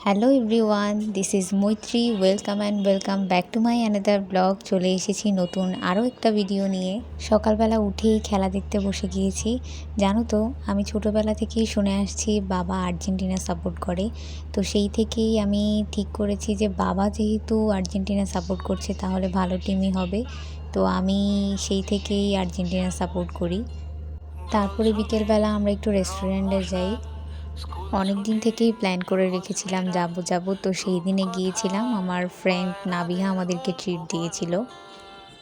Hello everyone, this is মৈত্রী। Welcome and welcome back to my another blog. চলে এসেছি নতুন আরও একটা ভিডিও নিয়ে। সকালবেলা উঠেই খেলা দেখতে বসে গিয়েছি। জানো তো, আমি ছোটোবেলা থেকেই শুনে আসছি বাবা আর্জেন্টিনা সাপোর্ট করে। তো সেই থেকেই আমি ঠিক করেছি যে বাবা যেহেতু আর্জেন্টিনা সাপোর্ট করছে তাহলে ভালো টিমই হবে। তো আমি সেই থেকেই আর্জেন্টিনা সাপোর্ট করি। তারপরে বিকেলবেলা আমরা একটু রেস্টুরেন্টে যাই। অনেক দিন থেকেই প্ল্যান করে রেখেছিলাম যাব তো সেই দিনে গিয়েছিলাম। আমার ফ্রেন্ড নাবিহা আমাদেরকে ট্রিট দিয়েছিল।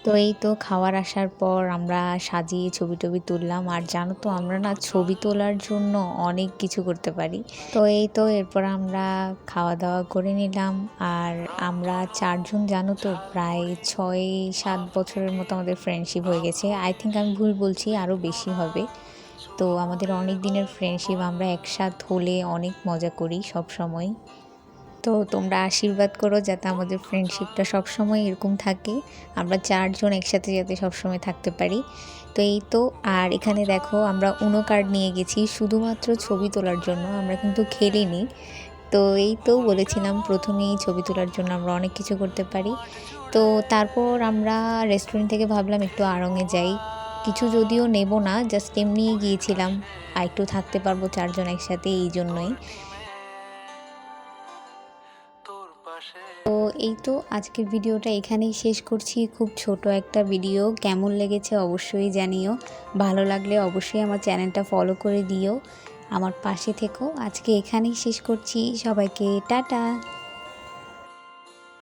তো এই তো খাওয়ার আসার পর আমরা সাজিয়ে ছবি টবি তুললাম। আর জানো তো, আমরা না ছবি তোলার জন্য অনেক কিছু করতে পারি। তো এই তো এরপর আমরা খাওয়া দাওয়া করে নিলাম। আর আমরা চারজন, জানো তো, প্রায় 6-7 বছরের মতো আমাদের ফ্রেন্ডশিপ হয়ে গেছে। আই থিঙ্ক আমি ভুল বলছি, আরও বেশি হবে। তো আমাদের অনেক দিনের ফ্রেন্ডশিপ, আমরা একসাথ হলে অনেক মজা করি সব সময়। তো তোমরা আশীর্বাদ করো যাতে আমাদের ফ্রেন্ডশিপটা সবসময় এরকম থাকে, আমরা চারজন একসাথে যাতে সবসময় থাকতে পারি। তো এই তো, আর এখানে দেখো আমরা উনো কার্ড নিয়ে গেছি শুধুমাত্র ছবি তোলার জন্য, আমরা কিন্তু খেলিনি। তো এই তো বলেছিলাম প্রথমেই ছবি তোলার জন্য আমরা অনেক কিছু করতে পারি। তো তারপর আমরা রেস্টুরেন্ট থেকে ভাবলাম একটু আড়ংয়ে যাই। কিছু যদিও নেব না, জাস্ট এমনিই গিয়েছিলাম, আর একটু থাকতে পারবো চারজন একসাথে, এই জন্যই। তো এই তো আজকের ভিডিওটা এখানেই শেষ করছি। খুব ছোট একটা ভিডিও, কেমন লেগেছে অবশ্যই জানিও। ভালো লাগলে অবশ্যই আমার চ্যানেলটা ফলো করে দিও, আমার পাশে থেকো। আজকে এখানেই শেষ করছি, সবাইকে টাটা।